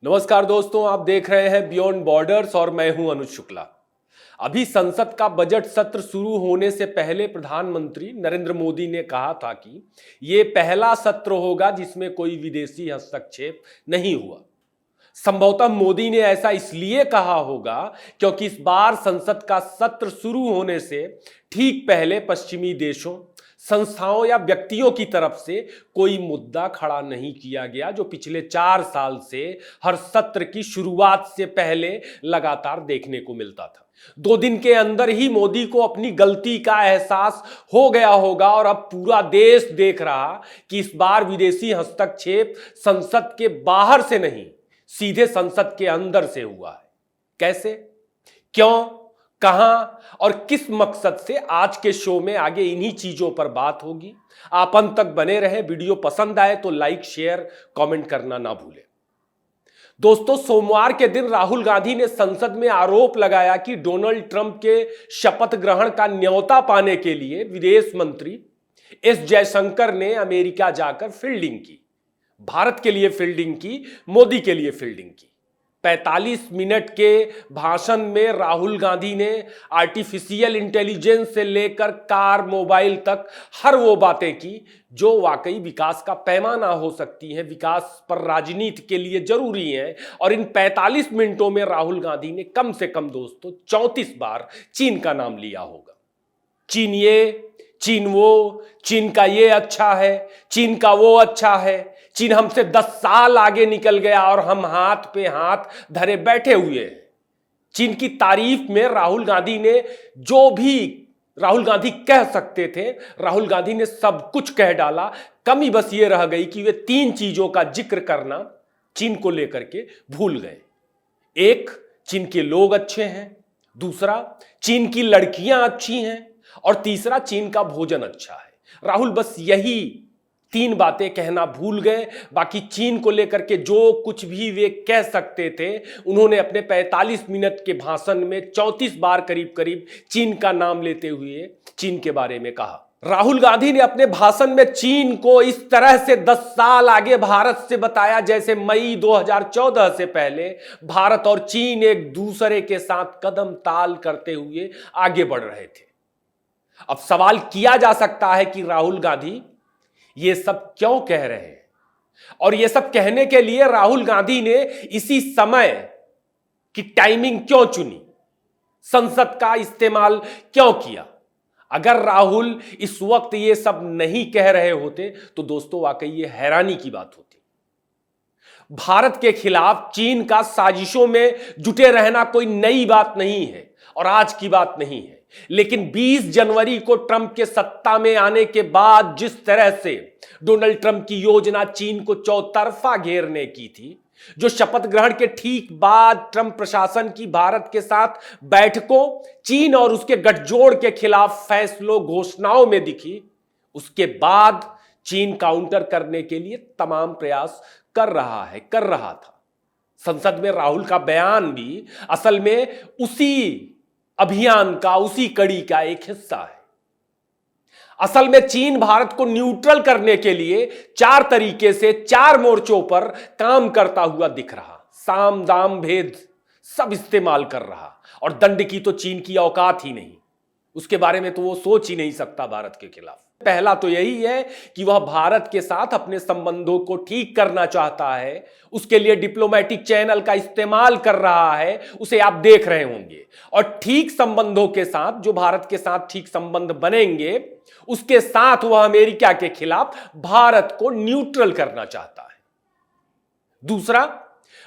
नमस्कार दोस्तों, आप देख रहे हैं बियॉन्ड बॉर्डर्स और मैं हूं अनुज शुक्ला। अभी संसद का बजट सत्र शुरू होने से पहले प्रधानमंत्री नरेंद्र मोदी ने कहा था कि यह पहला सत्र होगा जिसमें कोई विदेशी हस्तक्षेप नहीं हुआ। संभवतः मोदी ने ऐसा इसलिए कहा होगा क्योंकि इस बार संसद का सत्र शुरू होने से ठीक पहले पश्चिमी देशों, संस्थाओं या व्यक्तियों की तरफ से कोई मुद्दा खड़ा नहीं किया गया जो पिछले 4 साल से हर सत्र की शुरुआत से पहले लगातार देखने को मिलता था। 2 दिन के अंदर ही मोदी को अपनी गलती का एहसास हो गया होगा और अब पूरा देश देख रहा कि इस बार विदेशी हस्तक्षेप संसद के बाहर से नहीं, सीधे संसद के अंदर से हुआ है। कैसे, क्यों, कहां और किस मकसद से, आज के शो में आगे इन्हीं चीजों पर बात होगी। आप अंत तक बने रहे। वीडियो पसंद आए तो लाइक, शेयर, कमेंट करना ना भूलें। दोस्तों, सोमवार के दिन राहुल गांधी ने संसद में आरोप लगाया कि डोनाल्ड ट्रंप के शपथ ग्रहण का न्योता पाने के लिए विदेश मंत्री एस जयशंकर ने अमेरिका जाकर फील्डिंग की। भारत के लिए फील्डिंग की, मोदी के लिए फील्डिंग की। 45 मिनट के भाषण में राहुल गांधी ने आर्टिफिशियल इंटेलिजेंस से लेकर कार, मोबाइल तक हर वो बातें की जो वाकई विकास का पैमाना हो सकती हैं, विकास पर राजनीति के लिए जरूरी हैं। और इन 45 मिनटों में राहुल गांधी ने कम से कम दोस्तों 34 बार चीन का नाम लिया होगा। चीन ये, चीन वो, चीन का ये अच्छा है, चीन का वो अच्छा है, चीन हमसे 10 साल आगे निकल गया और हम हाथ पे हाथ धरे बैठे हुए हैं। चीन की तारीफ में राहुल गांधी ने जो भी राहुल गांधी कह सकते थे, राहुल गांधी ने सब कुछ कह डाला। कमी बस ये रह गई कि वे 3 चीजों का जिक्र करना चीन को लेकर के भूल गए। एक, चीन के लोग अच्छे हैं। दूसरा, चीन की लड़कियां अच्छी हैं। और तीसरा, चीन का भोजन अच्छा है। राहुल बस यही 3 बातें कहना भूल गए। बाकी चीन को लेकर के जो कुछ भी वे कह सकते थे, उन्होंने अपने 45 मिनट के भाषण में 34 बार करीब करीब चीन का नाम लेते हुए चीन के बारे में कहा। राहुल गांधी ने अपने भाषण में चीन को इस तरह से 10 साल आगे भारत से बताया जैसे मई 2014 से पहले भारत और चीन एक दूसरे के साथ कदम ताल करते हुए आगे बढ़ रहे थे। अब सवाल किया जा सकता है कि राहुल गांधी ये सब क्यों कह रहे हैं, और ये सब कहने के लिए राहुल गांधी ने इसी समय की टाइमिंग क्यों चुनी, संसद का इस्तेमाल क्यों किया। अगर राहुल इस वक्त ये सब नहीं कह रहे होते तो दोस्तों वाकई ये हैरानी की बात होती। भारत के खिलाफ चीन का साजिशों में जुटे रहना कोई नई बात नहीं है और आज की बात नहीं है। लेकिन 20 जनवरी को ट्रंप के सत्ता में आने के बाद जिस तरह से डोनाल्ड ट्रंप की योजना चीन को चौतरफा घेरने की थी, जो शपथ ग्रहण के ठीक बाद ट्रंप प्रशासन की भारत के साथ बैठकों, चीन और उसके गठजोड़ के खिलाफ फैसलों, घोषणाओं में दिखी, उसके बाद चीन काउंटर करने के लिए तमाम प्रयास कर रहा था। संसद में राहुल का बयान भी असल में उसी अभियान का, उसी कड़ी का एक हिस्सा है। असल में चीन भारत को न्यूट्रल करने के लिए 4 तरीके से 4 मोर्चों पर काम करता हुआ दिख रहा। साम दाम भेद सब इस्तेमाल कर रहा, और दंड की तो चीन की औकात ही नहीं, उसके बारे में तो वो सोच ही नहीं सकता भारत के खिलाफ। पहला तो यही है कि वह भारत के साथ अपने संबंधों को ठीक करना चाहता है, उसके लिए डिप्लोमेटिक चैनल का इस्तेमाल कर रहा है, उसे आप देख रहे होंगे। और ठीक संबंधों के साथ, जो भारत के साथ ठीक संबंध बनेंगे, उसके साथ वह अमेरिका के खिलाफ भारत को न्यूट्रल करना चाहता है। दूसरा,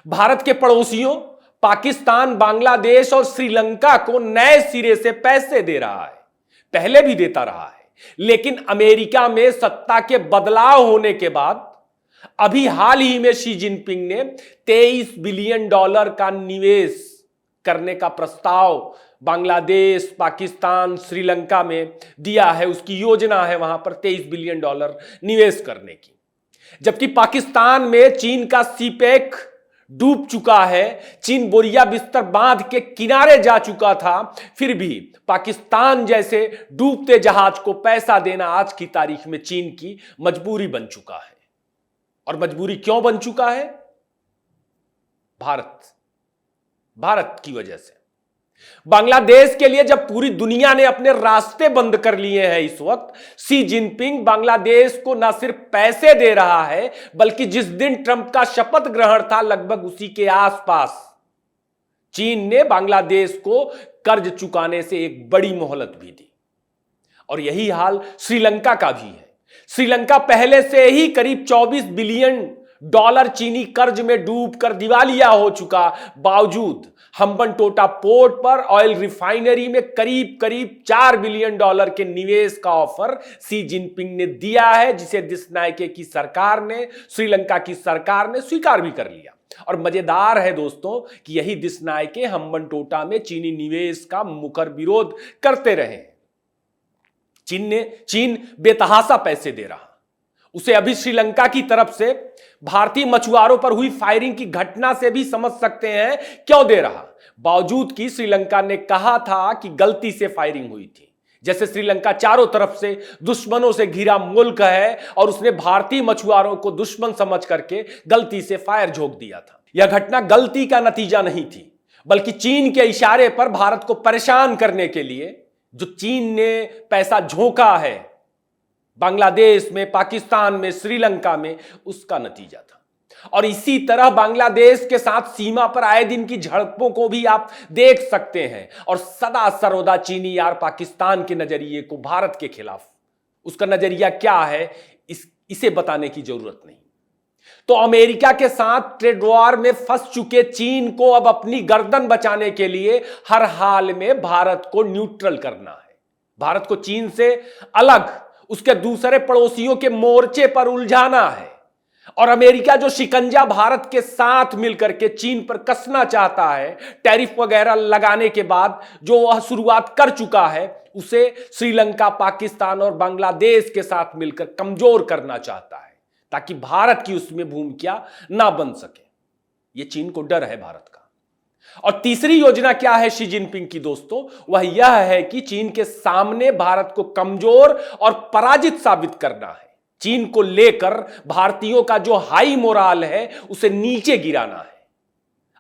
भारत के पड़ोसियों पाकिस्तान, बांग्लादेश और श्रीलंका को नए सिरे से पैसे दे रहा है, पहले भी देता रहा है। लेकिन अमेरिका में सत्ता के बदलाव होने के बाद अभी हाल ही में शी जिनपिंग ने $23 बिलियन का निवेश करने का प्रस्ताव बांग्लादेश, पाकिस्तान, श्रीलंका में दिया है। उसकी योजना है वहां पर $23 बिलियन निवेश करने की। जबकि पाकिस्तान में चीन का सीपेक डूब चुका है, चीन बोरिया बिस्तर बांध के किनारे जा चुका था, फिर भी पाकिस्तान जैसे डूबते जहाज को पैसा देना आज की तारीख में चीन की मजबूरी बन चुका है। और मजबूरी क्यों बन चुका है? भारत की वजह से। बांग्लादेश के लिए जब पूरी दुनिया ने अपने रास्ते बंद कर लिए हैं इस वक्त, शी जिनपिंग बांग्लादेश को न सिर्फ पैसे दे रहा है, बल्कि जिस दिन ट्रंप का शपथ ग्रहण था लगभग उसी के आसपास चीन ने बांग्लादेश को कर्ज चुकाने से एक बड़ी मोहलत भी दी। और यही हाल श्रीलंका का भी है। श्रीलंका पहले से ही करीब 24 बिलियन डॉलर चीनी कर्ज में डूबकर दिवालिया हो चुका, बावजूद हम्बनटोटा पोर्ट पर ऑयल रिफाइनरी में करीब करीब 4 बिलियन डॉलर के निवेश का ऑफर शी जिनपिंग ने दिया है, जिसे दिसनायके की सरकार ने, श्रीलंका की सरकार ने स्वीकार भी कर लिया। और मजेदार है दोस्तों कि यही दिसनायके हम्बनटोटा में चीनी निवेश का मुखर विरोध करते रहे। चीन बेतहाशा पैसे दे रहा, उसे अभी श्रीलंका की तरफ से भारतीय मछुआरों पर हुई फायरिंग की घटना से भी समझ सकते हैं क्यों दे रहा, बावजूद कि श्रीलंका ने कहा था कि गलती से फायरिंग हुई थी। जैसे श्रीलंका चारों तरफ से दुश्मनों से घिरा मुल्क है और उसने भारतीय मछुआरों को दुश्मन समझ करके गलती से फायर झोंक दिया था। यह घटना गलती का नतीजा नहीं थी, बल्कि चीन के इशारे पर भारत को परेशान करने के लिए जो चीन ने पैसा झोंका है बांग्लादेश में, पाकिस्तान में, श्रीलंका में, उसका नतीजा था। और इसी तरह बांग्लादेश के साथ सीमा पर आए दिन की झड़पों को भी आप देख सकते हैं। और सदा सर्वदा चीनी यार पाकिस्तान के नजरिए को भारत के खिलाफ, उसका नजरिया क्या है इसे बताने की जरूरत नहीं। तो अमेरिका के साथ ट्रेड वॉर में फंस चुके चीन को अब अपनी गर्दन बचाने के लिए हर हाल में भारत को न्यूट्रल करना है। भारत को चीन से अलग उसके दूसरे पड़ोसियों के मोर्चे पर उलझाना है। और अमेरिका जो शिकंजा भारत के साथ मिलकर के चीन पर कसना चाहता है, टैरिफ वगैरह लगाने के बाद जो वह शुरुआत कर चुका है, उसे श्रीलंका, पाकिस्तान और बांग्लादेश के साथ मिलकर कमजोर करना चाहता है, ताकि भारत की उसमें भूमिका ना बन सके। यह चीन को डर है भारत का। और तीसरी योजना क्या है शी जिनपिंग की दोस्तों, वह यह है कि चीन के सामने भारत को कमजोर और पराजित साबित करना है। चीन को लेकर भारतीयों का जो हाई मोराल है उसे नीचे गिराना है।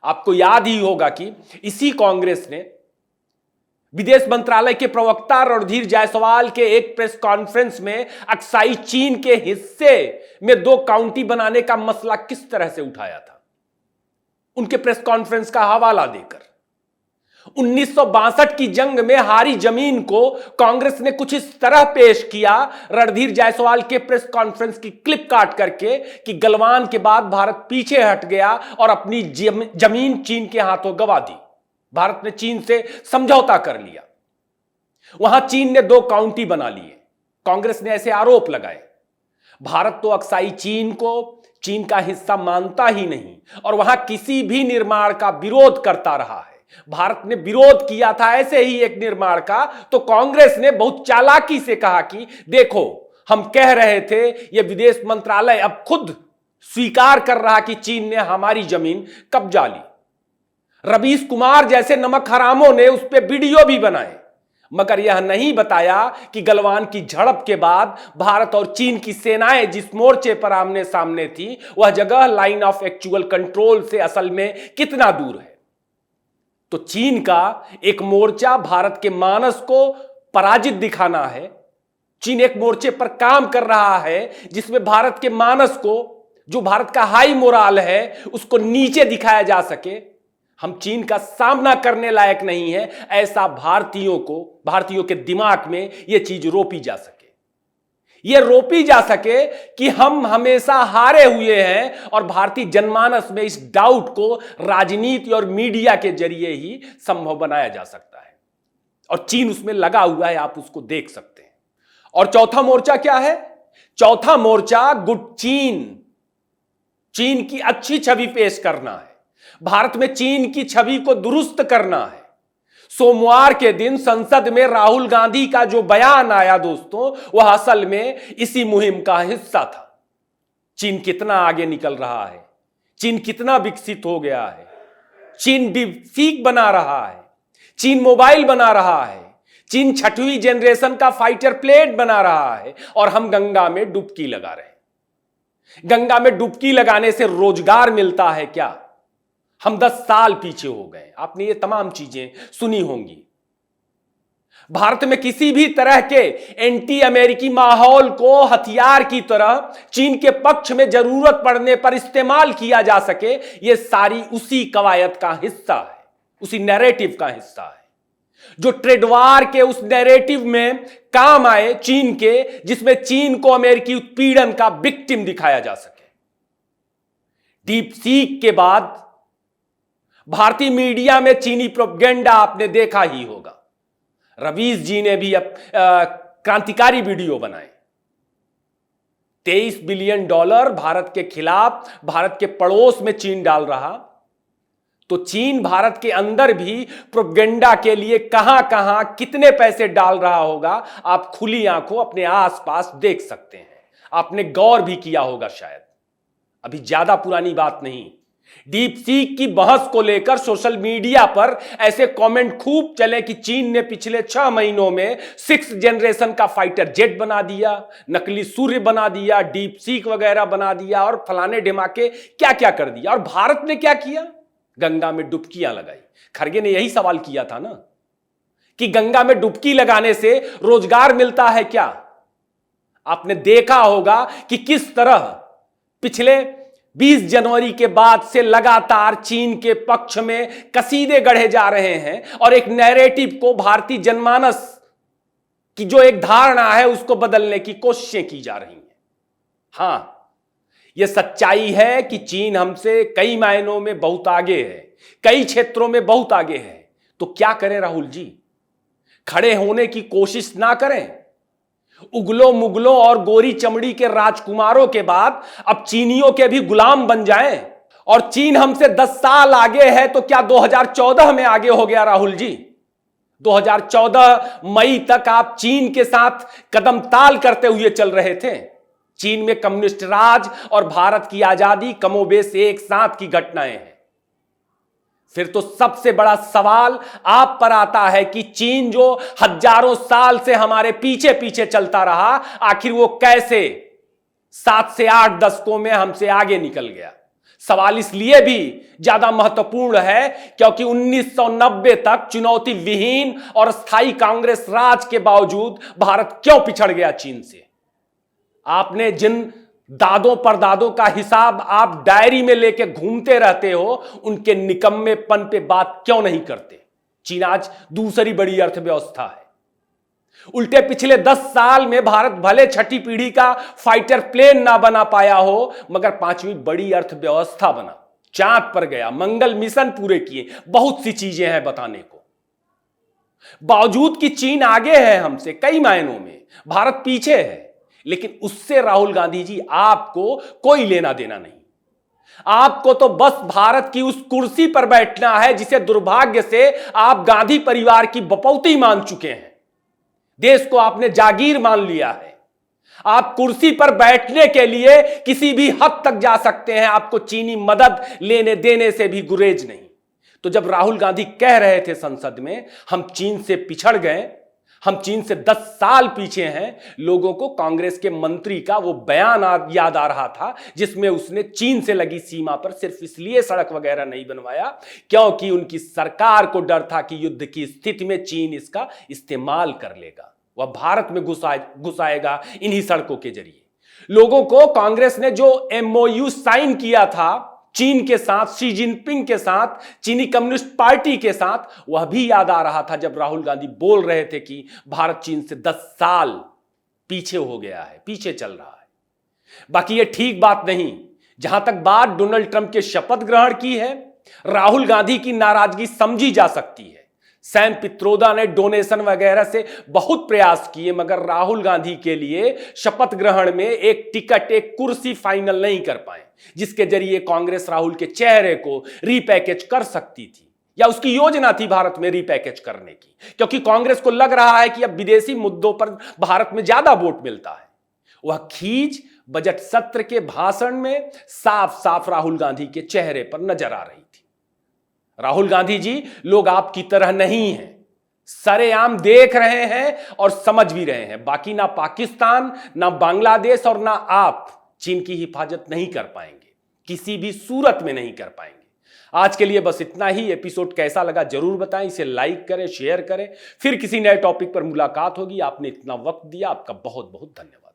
आपको याद ही होगा कि इसी कांग्रेस ने विदेश मंत्रालय के प्रवक्ता रणधीर जायसवाल के एक प्रेस कॉन्फ्रेंस में अक्साई चीन के हिस्से में 2 काउंटी बनाने का मसला किस तरह से उठाया था, उनके प्रेस कॉन्फ्रेंस का हवाला देकर। 1962 की जंग में हारी जमीन को कांग्रेस ने कुछ इस तरह पेश किया रणधीर जायसवाल के प्रेस कॉन्फ्रेंस की क्लिप काट करके कि गलवान के बाद भारत पीछे हट गया और अपनी जमीन चीन के हाथों गंवा दी। भारत ने चीन से समझौता कर लिया। वहां चीन ने 2 काउंटी बना लिए। कांग्रेस ने ऐसे आरोप लगाए। भारत तो अक्साई चीन को चीन का हिस्सा मानता ही नहीं और वहां किसी भी निर्माण का विरोध करता रहा है। भारत ने विरोध किया था ऐसे ही एक निर्माण का, तो कांग्रेस ने बहुत चालाकी से कहा कि देखो, हम कह रहे थे, यह विदेश मंत्रालय अब खुद स्वीकार कर रहा कि चीन ने हमारी जमीन कब्जा ली। रवीश कुमार जैसे नमक हरामों ने उस पर वीडियो भी बनाए, मगर यह नहीं बताया कि गलवान की झड़प के बाद भारत और चीन की सेनाएं जिस मोर्चे पर आमने सामने थी, वह जगह लाइन ऑफ एक्चुअल कंट्रोल से असल में कितना दूर है। तो चीन का एक मोर्चा भारत के मानस को पराजित दिखाना है। चीन एक मोर्चे पर काम कर रहा है जिसमें भारत के मानस को, जो भारत का हाई मोराल है, उसको नीचे दिखाया जा सके। हम चीन का सामना करने लायक नहीं है, ऐसा भारतीयों के दिमाग में यह चीज रोपी जा सके। यह रोपी जा सके कि हम हमेशा हारे हुए हैं और भारतीय जनमानस में इस डाउट को राजनीति और मीडिया के जरिए ही संभव बनाया जा सकता है। और चीन उसमें लगा हुआ है, आप उसको देख सकते हैं। और चौथा मोर्चा क्या है? चौथा मोर्चा गुड चीन की अच्छी छवि पेश करना है। भारत में चीन की छवि को दुरुस्त करना है। सोमवार के दिन संसद में राहुल गांधी का जो बयान आया दोस्तों, वह असल में इसी मुहिम का हिस्सा था। चीन कितना आगे निकल रहा है, चीन कितना विकसित हो गया है, चीन डीपसीक बना रहा है, चीन मोबाइल बना रहा है, चीन 6वीं जनरेशन का फाइटर प्लेन बना रहा है, और हम गंगा में डुबकी लगा रहे हैं। गंगा में डुबकी लगाने से रोजगार मिलता है क्या? हम 10 साल पीछे हो गए। आपने ये तमाम चीजें सुनी होंगी। भारत में किसी भी तरह के एंटी अमेरिकी माहौल को हथियार की तरह चीन के पक्ष में जरूरत पड़ने पर इस्तेमाल किया जा सके, यह सारी उसी कवायद का हिस्सा है, उसी नैरेटिव का हिस्सा है जो ट्रेड वार के उस नैरेटिव में काम आए चीन के, जिसमें चीन को अमेरिकी उत्पीड़न का विक्टिम दिखाया जा सके। डीप सीक के बाद भारतीय मीडिया में चीनी प्रोपेगेंडा आपने देखा ही होगा। रवीश जी ने भी अब क्रांतिकारी वीडियो बनाए। $23 बिलियन भारत के खिलाफ भारत के पड़ोस में चीन डाल रहा, तो चीन भारत के अंदर भी प्रोपेगेंडा के लिए कहां कहां कितने पैसे डाल रहा होगा, आप खुली आंखों अपने आसपास देख सकते हैं। आपने गौर भी किया होगा शायद। अभी ज्यादा पुरानी बात नहीं, डीप सीक की बहस को लेकर सोशल मीडिया पर ऐसे कमेंट खूब चले कि चीन ने पिछले 6 महीनों में 6th जनरेशन का फाइटर जेट बना दिया, नकली सूर्य बना दिया, डीप सीक वगैरह बना दिया और फलाने ढिमाके क्या क्या कर दिया। और भारत ने क्या किया? गंगा में डुबकियां लगाई। खरगे ने यही सवाल किया था ना कि गंगा में डुबकी लगाने से रोजगार मिलता है क्या? आपने देखा होगा कि किस तरह पिछले 20 जनवरी के बाद से लगातार चीन के पक्ष में कसीदे गढ़े जा रहे हैं और एक नैरेटिव को, भारतीय जनमानस की जो एक धारणा है, उसको बदलने की कोशिशें की जा रही हैं। हां, यह सच्चाई है कि चीन हमसे कई मायनों में बहुत आगे है, कई क्षेत्रों में बहुत आगे है। तो क्या करें राहुल जी? खड़े होने की कोशिश ना करें? उगलों मुगलों और गोरी चमड़ी के राजकुमारों के बाद अब चीनियों के भी गुलाम बन जाएं? और चीन हमसे 10 साल आगे है तो क्या 2014 में आगे हो गया राहुल जी? 2014 मई तक आप चीन के साथ कदम ताल करते हुए चल रहे थे। चीन में कम्युनिस्ट राज और भारत की आजादी कमोबेश एक साथ की घटनाएं हैं। फिर तो सबसे बड़ा सवाल आप पर आता है कि चीन जो हजारों साल से हमारे पीछे पीछे चलता रहा, आखिर वो कैसे 7 से 8 दशकों में हमसे आगे निकल गया? सवाल इसलिए भी ज्यादा महत्वपूर्ण है क्योंकि 1990 तक चुनौती विहीन और स्थायी कांग्रेस राज के बावजूद भारत क्यों पिछड़ गया चीन से? आपने जिन दादों परदादों का हिसाब आप डायरी में लेके घूमते रहते हो, उनके निकम्मेपन पे बात क्यों नहीं करते? चीन आज दूसरी बड़ी अर्थव्यवस्था है। उल्टे पिछले 10 साल में भारत भले छठी पीढ़ी का फाइटर प्लेन ना बना पाया हो, मगर 5वीं बड़ी अर्थव्यवस्था बना, चांद पर गया, मंगल मिशन पूरे किए, बहुत सी चीजें हैं बताने को। बावजूद कि चीन आगे है हमसे कई मायनों में, भारत पीछे है, लेकिन उससे राहुल गांधी जी आपको कोई लेना देना नहीं। आपको तो बस भारत की उस कुर्सी पर बैठना है जिसे दुर्भाग्य से आप गांधी परिवार की बपौती मान चुके हैं। देश को आपने जागीर मान लिया है। आप कुर्सी पर बैठने के लिए किसी भी हद तक जा सकते हैं, आपको चीनी मदद लेने देने से भी गुरेज नहीं। तो जब राहुल गांधी कह रहे थे संसद में हम चीन से पिछड़ गए, हम चीन से 10 साल पीछे हैं, लोगों को कांग्रेस के मंत्री का वो बयान याद आ रहा था जिसमें उसने चीन से लगी सीमा पर सिर्फ इसलिए सड़क वगैरह नहीं बनवाया क्योंकि उनकी सरकार को डर था कि युद्ध की स्थिति में चीन इसका इस्तेमाल कर लेगा, वह भारत में घुसाएगा इन्हीं सड़कों के जरिए। लोगों को कांग्रेस ने जो MOU साइन किया था चीन के साथ, शी जिनपिंग के साथ, चीनी कम्युनिस्ट पार्टी के साथ, वह भी याद आ रहा था जब राहुल गांधी बोल रहे थे कि भारत चीन से 10 साल पीछे हो गया है, पीछे चल रहा है। बाकी यह ठीक बात नहीं। जहां तक बात डोनाल्ड ट्रंप के शपथ ग्रहण की है, राहुल गांधी की नाराजगी समझी जा सकती है। सैम पित्रोदा ने डोनेशन वगैरह से बहुत प्रयास किए, मगर राहुल गांधी के लिए शपथ ग्रहण में एक टिकट, एक कुर्सी फाइनल नहीं कर पाए, जिसके जरिए कांग्रेस राहुल के चेहरे को रीपैकेज कर सकती थी, या उसकी योजना थी भारत में रीपैकेज करने की, क्योंकि कांग्रेस को लग रहा है कि अब विदेशी मुद्दों पर भारत में ज्यादा वोट मिलता है। वह खींच बजट सत्र के भाषण में साफ साफ राहुल गांधी के चेहरे पर नजर आ रही थी। राहुल गांधी जी, लोग आपकी तरह नहीं हैं, सरेआम देख रहे हैं और समझ भी रहे हैं। बाकी ना पाकिस्तान, ना बांग्लादेश और ना आप चीन की हिफाजत नहीं कर पाएंगे, किसी भी सूरत में नहीं कर पाएंगे। आज के लिए बस इतना ही। एपिसोड कैसा लगा जरूर बताएं, इसे लाइक करें, शेयर करें। फिर किसी नए टॉपिक पर मुलाकात होगी। आपने इतना वक्त दिया, आपका बहुत बहुत धन्यवाद।